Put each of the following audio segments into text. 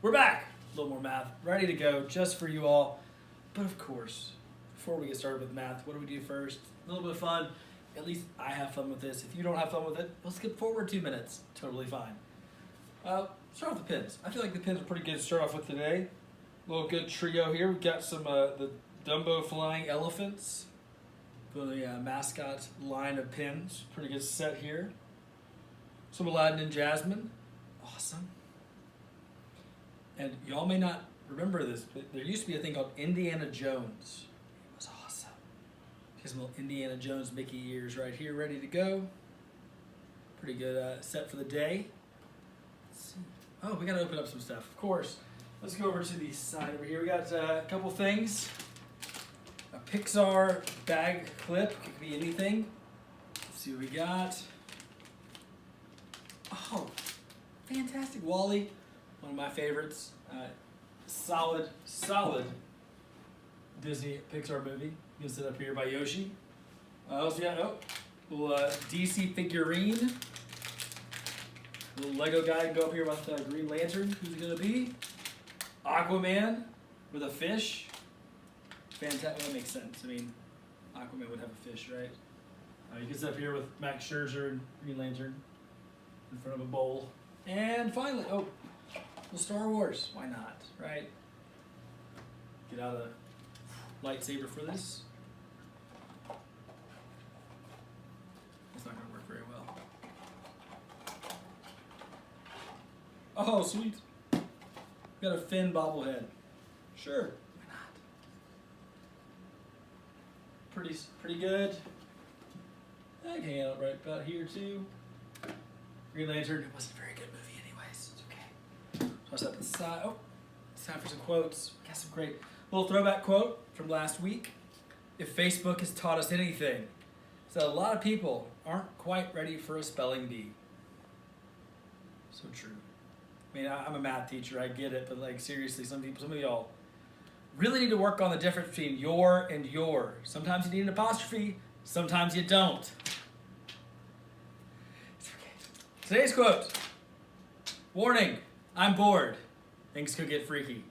We're back. A little more math, ready to go just for you all. But of course, before we get started with math, what do we do first? A little bit of fun. At least I have fun with this. If you don't have fun with it, we'll skip forward 2 minutes. Totally fine. Start with the pins. I feel like the pins are pretty good to start off with today. A little good trio here. We've got some the Dumbo flying elephants. The mascot line of pins. Pretty good set here. Some Aladdin and Jasmine. Awesome. And y'all may not remember this, but there used to be a thing called Indiana Jones. It was awesome. Here's some little Indiana Jones Mickey ears right here, ready to go. Pretty good set for the day. Let's see. Oh, we got to open up some stuff, of course. Let's go over to the side over here. We got a couple things. A Pixar bag clip. It could be anything. Let's see what we got. Oh, fantastic. WALL-E, one of my favorites. Solid Disney Pixar movie. You can sit up here by Yoshi. Also got a little DC figurine. Little Lego guy can go up here with Green Lantern. Who's it gonna be? Aquaman with a fish. Fantastic. Well, that makes sense. I mean, Aquaman would have a fish, right? You can sit up here with Max Scherzer and Green Lantern in front of a bowl. And finally, well, Star Wars. Why not, right? Get out a lightsaber for this. It's not going to work very well. Oh, sweet. Got a Finn bobblehead. Sure, why not? Pretty good. I can hang out right about here too. Green Lantern. It wasn't a very good movie anyways. It's okay. So I set the side. Oh, it's time for some quotes. Got some great little throwback quote from last week. If Facebook has taught us anything, it's that a lot of people aren't quite ready for a spelling bee. So true. I mean, I'm a math teacher, I get it, but like seriously, some of y'all really need to work on the difference between your and your. Sometimes you need an apostrophe, sometimes you don't. It's okay. Today's quote. Warning, I'm bored. Things could get freaky.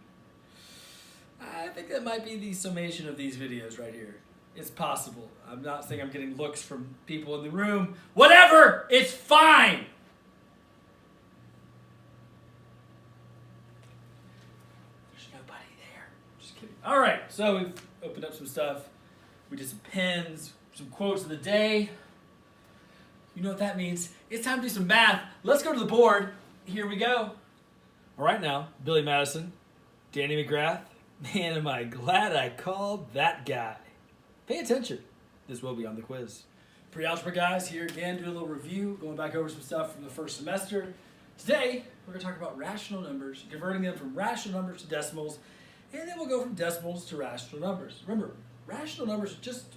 I think that might be the summation of these videos right here. It's possible. I'm not saying I'm getting looks from people in the room. Whatever, it's fine. All right, so we've opened up some stuff. We did some pins, some quotes of the day. You know what that means. It's time to do some math. Let's go to the board. Here we go. All right now, Billy Madison, Danny McGrath. Man, am I glad I called that guy. Pay attention. This will be on the quiz. Pre-Algebra guys, here again, doing a little review, going back over some stuff from the first semester. Today, we're going to talk about rational numbers, converting them from rational numbers to decimals, and then we'll go from decimals to rational numbers. Remember, rational numbers just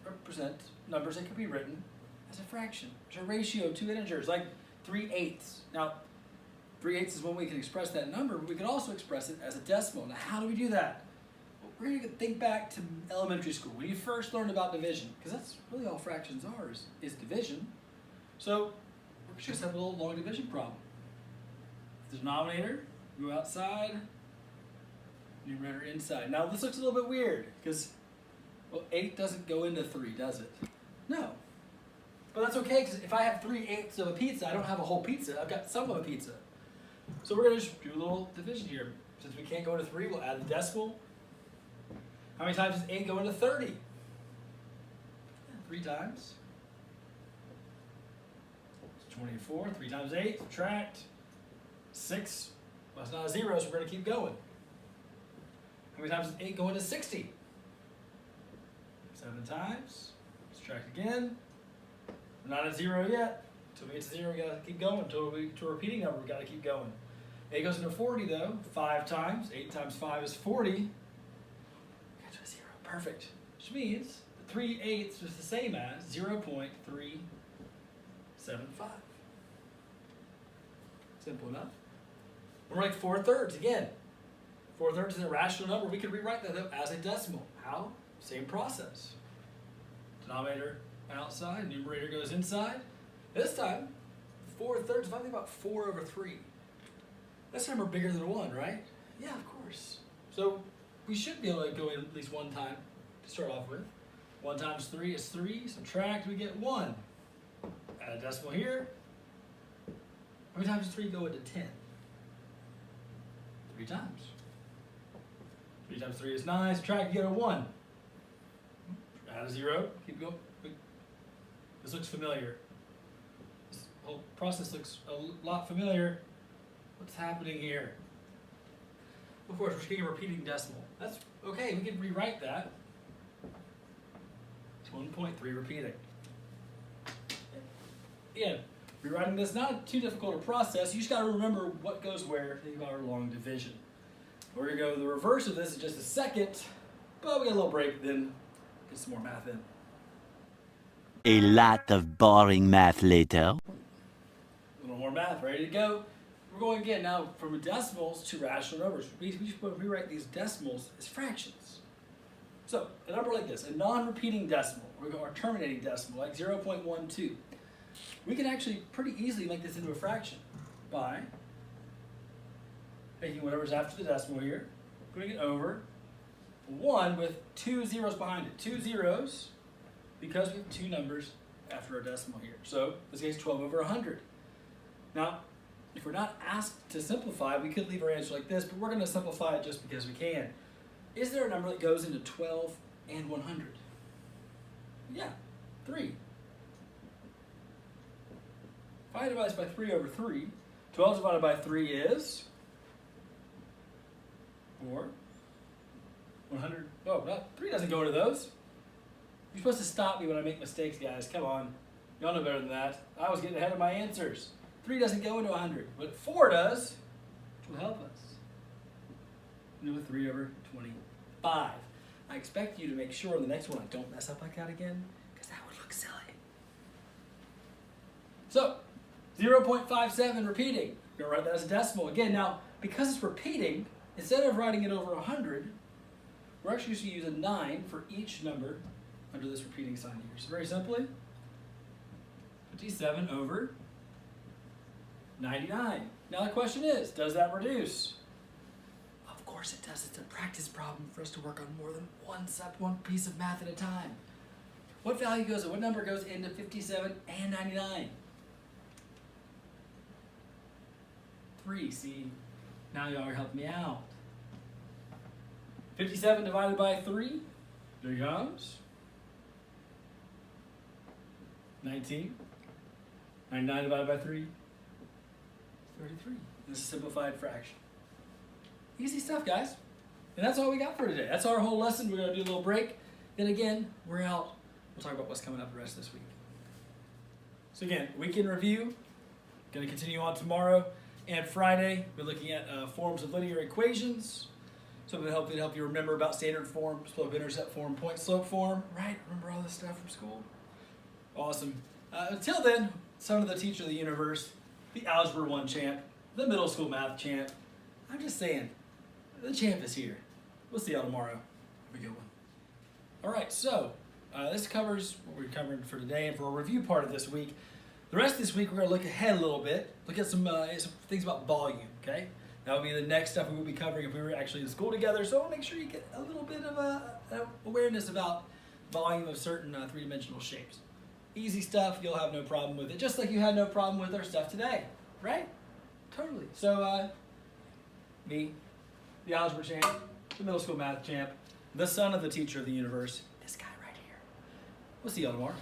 represent numbers that can be written as a fraction. There's a ratio of two integers, like 3/8. Now, 3/8 is when we can express that number, but we can also express it as a decimal. Now, how do we do that? Well, we're going to think back to elementary school, when you first learned about division, because that's really all fractions are, is division. So, we're just have a little long division problem. The denominator, go outside, numerator inside. Now this looks a little bit weird because, well, 8 doesn't go into 3, does it? No. But that's okay because if I have 3/8 of a pizza, I don't have a whole pizza. I've got some of a pizza. So we're going to just do a little division here. Since we can't go into 3, we'll add the decimal. How many times does 8 go into 30? 3 times. It's 24. 3 times 8, subtract. 6. Well, it's not a 0, so we're going to keep going. How many times does 8 go into 60? 7 times. Subtract again. We're not at 0 yet. Until we get to 0, we gotta keep going. Until we get to a repeating number, we gotta keep going. 8 goes into 40 though. 5 times. 8 times 5 is 40. We got to a 0. Perfect. Which means 3/8 is the same as 0.375. Simple enough. We're like 4/3 again. 4/3 is a rational number. We could rewrite that as a decimal. How? Same process. Denominator outside, numerator goes inside. This time, 4/3, if I think about 4/3, That's a number bigger than 1, right? Yeah, of course. So we should be able to go in at least one time to start off with. 1 times 3 is 3. Subtract, we get 1. Add a decimal here. How many times does 3 go into 10? 3 times. 3 times 3 is 9. Subtract, you get a 1. Add a 0. Keep going. This looks familiar. This whole process looks a lot familiar. What's happening here? Of course, we're taking a repeating decimal. That's okay. We can rewrite that. It's 1.3 repeating. Again, rewriting this not too difficult a process. You just got to remember what goes where. Think about our long division. We're gonna go the reverse of this in just a second, but we got a little break. Then get some more math in. A lot of boring math later. A little more math, ready to go. We're going again now from decimals to rational numbers. We should rewrite these decimals as fractions. So a number like this, a non-repeating decimal, or terminating decimal, like 0.12. We can actually pretty easily make this into a fraction by taking whatever's after the decimal here, putting it over 1 with 2 zeros behind it. 2 zeros because we have 2 numbers after our decimal here. So in this case, 12 over 100. Now, if we're not asked to simplify, we could leave our answer like this, but we're going to simplify it just because we can. Is there a number that goes into 12 and 100? Yeah, 3. If I divide this by 3 over 3, 12 divided by 3 is 4. 100. Oh, no, 3 doesn't go into those. You're supposed to stop me when I make mistakes, guys. Come on. Y'all know better than that. I was getting ahead of my answers. 3 doesn't go into 100, but 4 does, which will help us. Into 3 over 25. I expect you to make sure in the next one I don't mess up like that again, because that would look silly. So, 0.57 repeating. We're going to write that as a decimal. Again, now, because it's repeating, instead of writing it over 100, we're actually going to use a 9 for each number under this repeating sign here. So very simply, 57 over 99. Now the question is, does that reduce? Of course it does. It's a practice problem for us to work on more than one piece of math at a time. What number goes into 57 and 99? 3. See, now y'all are helping me out. 57 divided by 3 becomes 19. 99 divided by 3, 33. This is a simplified fraction. Easy stuff, guys. And that's all we got for today. That's our whole lesson. We're going to do a little break. Then again, we're out. We'll talk about what's coming up the rest of this week. So again, weekend review. Going to continue on tomorrow and Friday. We're looking at forms of linear equations. So it'll help you remember about standard form, slope-intercept form, point-slope form. Right? Remember all this stuff from school? Awesome. Until then, son of the teacher of the universe, the Algebra 1 champ, the middle school math champ. I'm just saying, the champ is here. We'll see y'all tomorrow. Have a good one. All right, so this covers what we're covering for today and for a review part of this week. The rest of this week, we're going to look ahead a little bit, look at some things about volume, okay? That will be the next stuff we will be covering if we were actually in school together. So I'll make sure you get a little bit of awareness about volume of certain three-dimensional shapes. Easy stuff, you'll have no problem with it, just like you had no problem with our stuff today, right? Totally. So, me, the algebra champ, the middle school math champ, the son of the teacher of the universe, this guy right here. We'll see y'all tomorrow.